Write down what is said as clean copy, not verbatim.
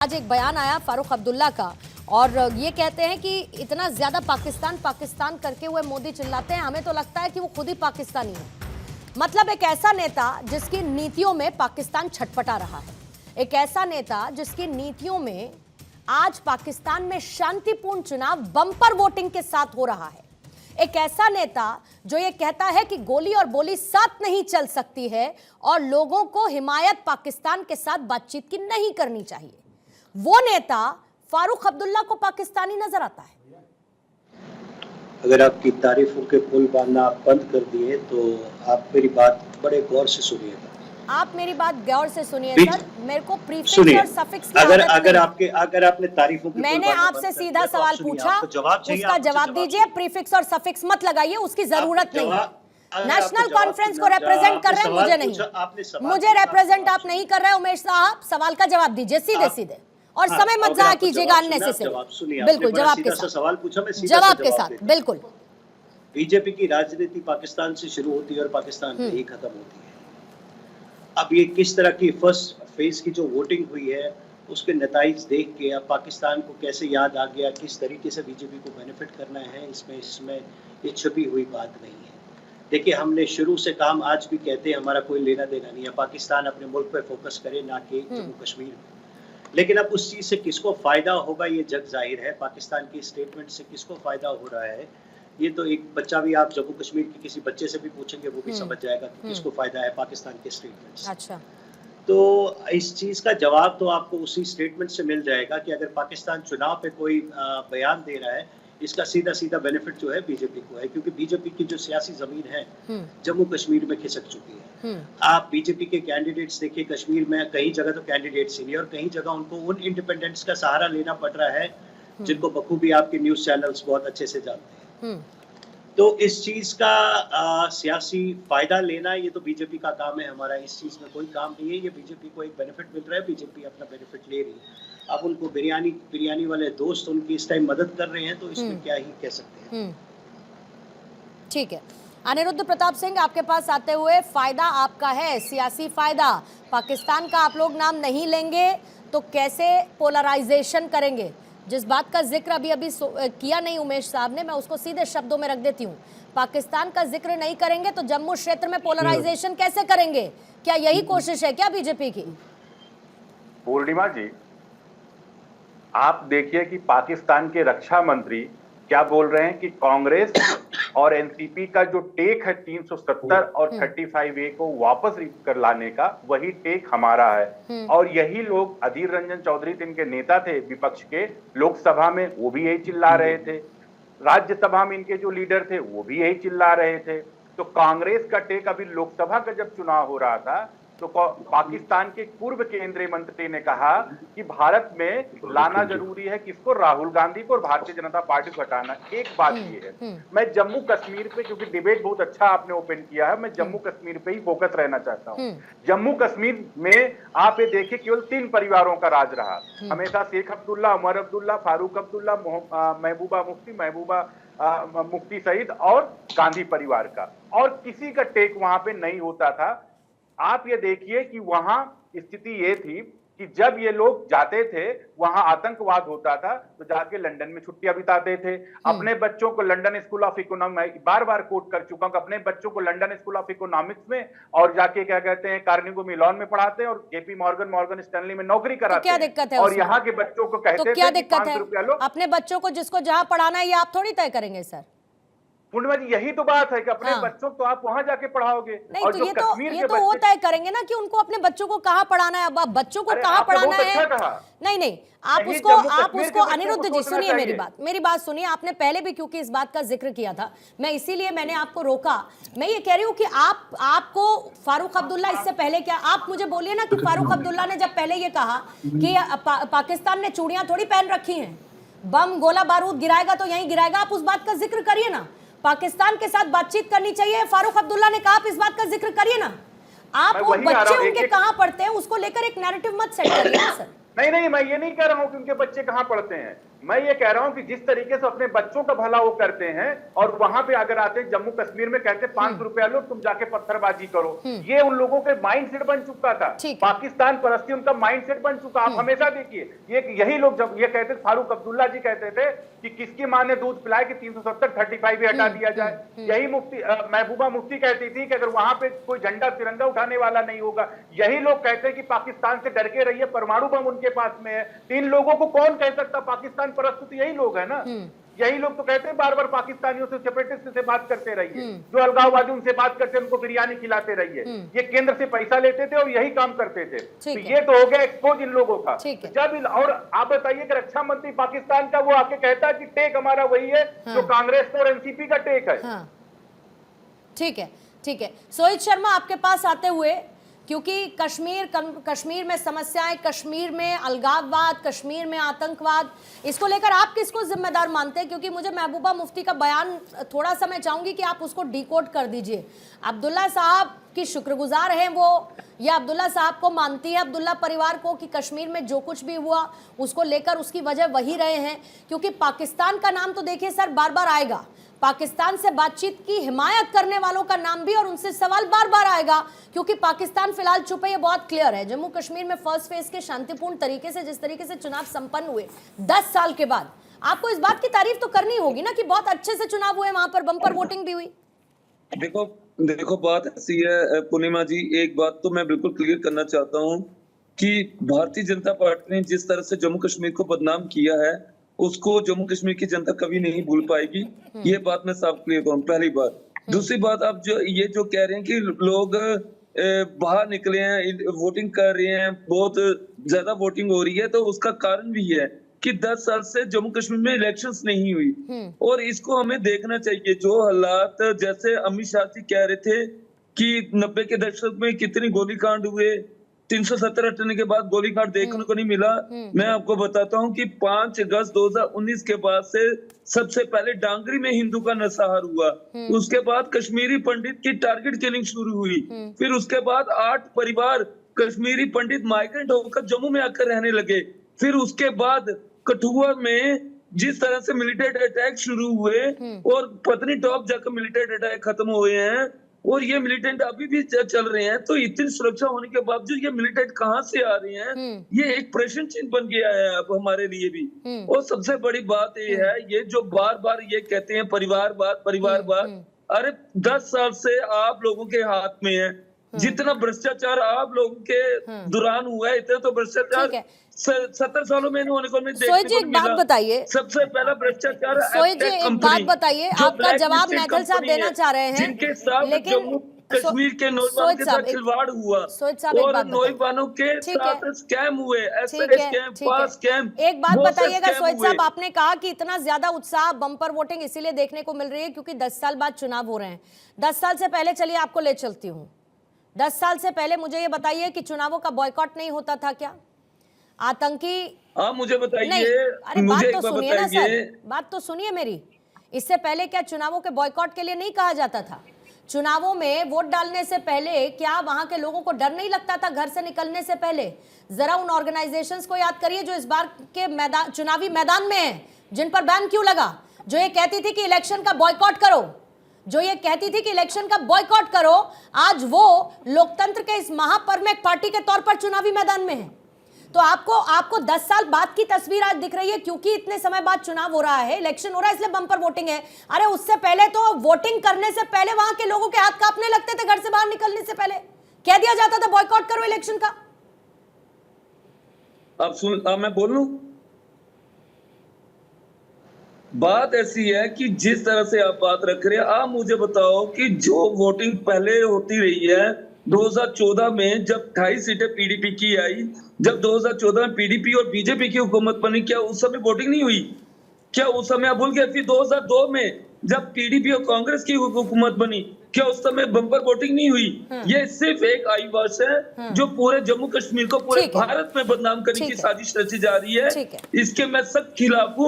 आज एक बयान आया फारूक अब्दुल्ला का और ये कहते हैं कि इतना ज्यादा पाकिस्तान पाकिस्तान करके हुए मोदी चिल्लाते हैं, हमें तो लगता है कि वो खुद ही पाकिस्तानी है। मतलब एक ऐसा नेता जिसकी नीतियों में पाकिस्तान छटपटा रहा है, एक ऐसा नेता जिसकी नीतियों में आज पाकिस्तान में शांतिपूर्ण चुनाव बम्पर वोटिंग के साथ हो रहा है, एक ऐसा नेता जो ये कहता है कि गोली और बोली साथ नहीं चल सकती है और लोगों को हिमायत पाकिस्तान के साथ बातचीत की नहीं करनी चाहिए। वो नेता फारूक अब्दुल्ला को पाकिस्तानी नजर आता है। अगर आपकी तारीफों के पुल बांधना आप बंद कर दिए तो आप मेरी बात बड़े गौर से सुनिएगा। आप मेरी बात गौर से सुनिए सर, मेरे को प्रीफिक्स और सफिक्स की अगर आपने तारीफों के मैंने आपसे सीधा सवाल पूछा, उसका जवाब दीजिए। प्रीफिक्स और सफिक्स मत लगाइए, उसकी जरूरत नहीं है। नेशनल कॉन्फ्रेंस को रिप्रेजेंट कर रहे हैं, मुझे नहीं, मुझे रिप्रेजेंट आप नहीं कर रहे उमेश साहब। सवाल का जवाब दीजिए सीधे सीधे और समय मत जाया कीजिएगा अननेसेसरी। बिल्कुल जवाब के साथ सवाल पूछा, मैं जवाब के साथ बिल्कुल। बीजेपी की राजनीति पाकिस्तान से शुरू होती है और पाकिस्तान में ही खत्म होती है। अब ये किस तरह की फर्स्ट फेज की जो वोटिंग हुई है उसके नताइज देख के अब पाकिस्तान को कैसे याद आ गया किस तरीके से बीजेपी को बेनिफिट करना है, इसमें ये छुपी हुई बात नहीं है। देखिए, हमने शुरू से काम, आज भी कहते हैं, हमारा कोई लेना देना नहीं है, पाकिस्तान अपने मुल्क पे फोकस करे ना कि जम्मू कश्मीर में। लेकिन अब उस चीज से किसको फायदा होगा ये जग जाहिर है। पाकिस्तान की स्टेटमेंट से किसको फायदा हो रहा है ये तो एक बच्चा भी, आप जम्मू कश्मीर के किसी बच्चे से भी पूछेंगे वो भी समझ जाएगा कि किसको फायदा है पाकिस्तान के स्टेटमेंट से। अच्छा, तो इस चीज का जवाब तो आपको उसी स्टेटमेंट से मिल जाएगा कि अगर पाकिस्तान चुनाव पे कोई बयान दे रहा है, इसका सीधा सीधा बेनिफिट जो है बीजेपी को है, क्योंकि बीजेपी की जो सियासी जमीन है जम्मू कश्मीर में खिसक चुकी है। आप बीजेपी के कैंडिडेट्स देखिए, कश्मीर में कई जगह तो कैंडिडेट्स ही नहीं और कई जगह उनको उन इंडिपेंडेंट्स का सहारा लेना पड़ रहा है जिनको बखूबी आपके न्यूज चैनल्स बहुत अच्छे से जानते हैं। तो इस चीज का सियासी फायदा लेना ये तो बीजेपी का काम है, हमारा इस चीज में कोई काम नहीं है। ये बीजेपी को एक बेनिफिट मिल रहा है, बीजेपी अपना बेनिफिट ले रही है। अब उनको बिरयानी वाले दोस्त उनकी इस टाइम मदद कर रहे हैं तो इसमें क्या ही कह सकते हैं। ठीक है, अनिरुद्ध प्रताप सिंह आपके पास आते हुए, फायदा आपका है, सियासी फायदा, पाकिस्तान का आप लोग नाम नहीं लेंगे तो कैसे पोलराइजेशन करेंगे? जिस बात का जिक्र अभी किया नहीं उमेश साहब ने, मैं उसको सीधे शब्दों में रख देती हूँ। पाकिस्तान का जिक्र नहीं करेंगे तो जम्मू क्षेत्र में पोलराइजेशन कैसे करेंगे? क्या यही कोशिश है क्या बीजेपी की? पूर्णिमा जी, आप देखिए कि पाकिस्तान के रक्षा मंत्री क्या बोल रहे हैं कि कांग्रेस और एनसीपी का जो टेक है 370 और 35A को वापस कर लाने का, वही टेक हमारा है। और यही लोग, अधीर रंजन चौधरी इनके नेता थे विपक्ष के, लोकसभा में वो भी यही चिल्ला रहे थे, राज्यसभा में इनके जो लीडर थे वो भी यही चिल्ला रहे थे। तो कांग्रेस का टेक, अभी लोकसभा का जब चुनाव हो रहा था तो पाकिस्तान के पूर्व केंद्रीय मंत्री ने कहा कि भारत में लाना जरूरी है किसको, राहुल गांधी को और भारतीय जनता पार्टी को हटाना। एक बात ये है, मैं जम्मू कश्मीर पे, क्योंकि डिबेट बहुत अच्छा आपने ओपन किया है, मैं जम्मू कश्मीर पे ही फोकस रहना चाहता हूँ। जम्मू कश्मीर में आप ये देखिए केवल 3 परिवारों का राज रहा हमेशा, शेख अब्दुल्ला, उमर अब्दुल्ला, फारूक अब्दुल्ला, महबूबा मुफ्ती सईद और गांधी परिवार का, और किसी का टेक वहां पे नहीं होता था। आप ये देखिए कि वहां स्थिति ये थी कि जब ये लोग जाते थे, वहां आतंकवाद होता था तो जाके लंदन में छुट्टियां बिताते थे। अपने बच्चों को लंदन स्कूल ऑफ इकोनॉमिक्स, बार बार कोट कर चुका हूं, अपने बच्चों को लंदन स्कूल ऑफ इकोनॉमिक्स में और जाके क्या कहते हैं कार्नेगी मेलॉन में पढ़ाते हैं और जेपी मॉर्गन स्टैनली में नौकरी कराते हैं। क्या दिक्कत है? और यहाँ के बच्चों को कहते तो क्या दिक्कत है? अपने बच्चों को जिसको जहां पढ़ाना है ये आप थोड़ी तय करेंगे सर। पूर्णिमा जी, यही तो बात है कि अपने बच्चों को आप वहां जाके पढ़ाओगे। नहीं और तो ये तो वो तय करेंगे ना कि उनको अपने बच्चों को कहाँ पढ़ाना है। अब आप बच्चों को कहाँ पढ़ाना है? नहीं, आप उसको अनिरुद्ध जी सुनिए मेरी बात सुनिए। आपने पहले भी क्योंकि इस बात का जिक्र किया था, मैं इसीलिए मैंने आपको रोका। मैं ये कह रही हूँ कि आपको फारूक अब्दुल्ला, इससे पहले क्या आप मुझे बोलिए ना कि फारूक अब्दुल्ला ने जब पहले ये कहा कि पाकिस्तान ने चूड़ियां थोड़ी पहन रखी हैं, बम गोला बारूद गिराएगा तो यहीं गिराएगा, आप उस बात का जिक्र करिए ना। पाकिस्तान के साथ बातचीत करनी चाहिए, फारूक अब्दुल्ला ने कहा, आप इस बात का जिक्र करिए ना। आप वो बच्चे उनके कहां पढ़ते हैं उसको लेकर एक नैरेटिव मत सेट करिए ना सर। नहीं, मैं ये नहीं कह रहा हूं कि उनके बच्चे कहां पढ़ते हैं, मैं ये कह रहा हूं कि जिस तरीके से अपने बच्चों का भला वो करते हैं और वहां पे अगर आते हैं जम्मू कश्मीर में कहते हैं 500 रुपया लो तुम जाके पत्थरबाजी करो, ये उन लोगों के माइंडसेट बन चुका था। पाकिस्तान परस्ती उनका माइंडसेट बन चुका। आप हमेशा देखिए यही लोग जब ये कहते थे, फारूक अब्दुल्ला जी कहते थे कि किसकी मां ने दूध पिलाया कि 370 35 भी हटा दिया जाए। यही मुफ्ती महबूबा मुफ्ती कहती थी कि अगर वहां पे कोई झंडा तिरंगा उठाने वाला नहीं होगा। यही लोग कहते हैं कि पाकिस्तान से डर के रहिए, परमाणु बम उनके पास में है। इन लोगों को कौन कह सकता पाकिस्तान परस्त? तो यही लोग है ना। यही लोग तो कहते हैं बार बार पाकिस्तानियों से, सेपरेटिस्ट से बात करते रहिए, जो अलगाववादी उनसे बात करते हैं उनको बिरयानी खिलाते रहिए। ये केंद्र से पैसा लेते थे और यही काम करते थे। तो ये तो हो गया एक्सपोज इन लोगों का। जब और आप बताइए कि रक्षा मंत्री पाकिस्तान का वो आके कहता है कि टेक हमारा वही है जो कांग्रेस और एनसीपी का टेक है। ठीक है, ठीक है। सोहित शर्मा, आपके पास आते हुए, क्योंकि कश्मीर में समस्याएं, कश्मीर में अलगाववाद, कश्मीर में आतंकवाद, इसको लेकर आप किसको जिम्मेदार मानते हैं? क्योंकि मुझे महबूबा मुफ्ती का बयान थोड़ा सा मैं चाहूंगी कि आप उसको डिकोड कर दीजिए। अब्दुल्ला साहब की शुक्रगुजार हैं वो, या अब्दुल्ला साहब को मानती है अब्दुल्ला परिवार को कि कश्मीर में जो कुछ भी हुआ उसको लेकर उसकी वजह वही रहे हैं? क्योंकि पाकिस्तान का नाम तो देखिए सर बार बार आएगा, पाकिस्तान से बातचीत की हिमायत करने वालों का नाम भी और उनसे सवाल बार बार आएगा, क्योंकि पाकिस्तान फिलहाल चुप है, ये बहुत क्लियर है। जम्मू कश्मीर में फर्स्ट फेज के शांतिपूर्ण तरीके से जिस तरीके से चुनाव संपन्न हुए 10 साल के बाद, आपको इस बात की तारीफ तो करनी होगी ना कि बहुत अच्छे से चुनाव हुए, वहां पर बम्पर वोटिंग भी हुई। देखो बात ऐसी है पूर्णिमा जी, एक बात तो मैं बिल्कुल क्लियर करना चाहता हूँ कि भारतीय जनता पार्टी ने जिस तरह से जम्मू कश्मीर को बदनाम किया है उसको जम्मू कश्मीर की जनता कभी नहीं भूल पाएगी। ये बात मैं साफ क्लियर करूँ, पहली बात। दूसरी बात, आप जो कह रहे हैं कि लोग बाहर निकले हैं, वोटिंग कर रहे हैं, बहुत ज्यादा वोटिंग हो रही है, तो उसका कारण भी है कि 10 साल से जम्मू कश्मीर में इलेक्शंस नहीं हुई और इसको हमें देखना चाहिए। जो हालात, जैसे अमित शाह जी कह रहे थे कि 90 के दशक में कितनी गोलीकांड हुए, 370 हटने के बाद गोलीकांड देखने को नहीं मिला। मैं आपको बताता हूं कि 5 अगस्त 2019 के बाद से सबसे पहले डांगरी में हिंदू का नरसंहार हुआ, उसके बाद कश्मीरी पंडित की टारगेट किलिंग शुरू हुई, फिर उसके बाद 8 परिवार कश्मीरी पंडित माइग्रेंट होकर जम्मू में आकर रहने लगे, फिर उसके बाद कठुआ में जिस तरह से मिलिटेंट अटैक शुरू हुए और पत्नी टॉप जाकर मिलिटेंट अटैक खत्म हुए हैं और ये मिलिटेंट अभी भी चल रहे हैं। तो इतनी सुरक्षा होने के बावजूद ये मिलिटेंट कहां से आ रहे हैं, ये एक प्रश्न चिन्ह बन गया है अब हमारे लिए भी। और सबसे बड़ी बात ये है, ये जो बार बार ये कहते हैं परिवारवाद, अरे 10 साल से आप लोगों के हाथ में है। जितना भ्रष्टाचार आप लोगों के दौरान हुआ है, इतना तो भ्रष्टाचार 70 सालों में होने को सोहित जी एक बात बताइए, सबसे पहला भ्रष्टाचार। सोहित जी एक बात बताइए, आपका जवाब मैथल साहब देना चाह रहे हैं, जिनके साथ जम्मू कश्मीर के नौजवानों के साथ खिलवाड़ हुआ और नौजवानों के साथ स्कैम हुए, स्कैम। एक बात बताइएगा सोहित साहब, आपने कहा कि इतना ज्यादा उत्साह बम्पर वोटिंग इसीलिए देखने को मिल रही है क्योंकि 10 साल बाद चुनाव हो रहे हैं। 10 साल से पहले, चलिए आपको ले चलती हूँ, 10 साल से पहले मुझे ये बताइए कि चुनावों का बॉयकॉट नहीं होता था क्या? आतंकी, हाँ मुझे बताइए। अरे बात तो सुनिए ना सर, बात तो सुनिए मेरी। इससे पहले क्या चुनावों के बॉयकॉट के लिए नहीं कहा जाता था? चुनावों में वोट डालने से पहले क्या वहां के लोगों को डर नहीं लगता था घर से निकलने से पहले? जरा उन ऑर्गेनाइजेशंस को याद करिए जो इस बार के चुनावी मैदान में हैं, जिन पर बैन क्यों लगा, जो ये कहती थी कि इलेक्शन का बॉयकॉट करो, जो ये कहती थी कि इलेक्शन का बॉयकॉट करो, आज वो लोकतंत्र के इस महापर्व में एक पार्टी के तौर पर चुनावी मैदान में है। तो आपको 10 साल बाद की तस्वीर आज दिख रही है क्योंकि इतने समय बाद चुनाव हो रहा है, इलेक्शन हो रहा है, इसलिए बम्पर वोटिंग है। अरे उससे पहले तो वोटिंग करने से पहले वहां के लोगों के हाथ कांपने लगते थे, घर से बाहर निकलने से पहले कह दिया जाता था बॉयकॉट करो इलेक्शन का। अब मैं बोल लूं, बात ऐसी है कि जिस तरह से आप बात रख रहे हैं, आप मुझे बताओ कि जो वोटिंग पहले होती रही है 2014 में जब 28 सीटें पीडीपी की आई, जब 2014 में पीडीपी और बीजेपी की हुकूमत बनी, क्या उस समय वोटिंग नहीं हुई? क्या उस समय आप भूल गए? फिर 2002 में जब पीडीपी और कांग्रेस की हुकूमत बनी, क्या उस समय बम्पर वोटिंग नहीं हुई? ये सिर्फ एक आईवाश है जो पूरे जम्मू कश्मीर को पूरे भारत में बदनाम करने की साजिश रची जा रही है। इसके मैं सख्त खिलाफ हूँ।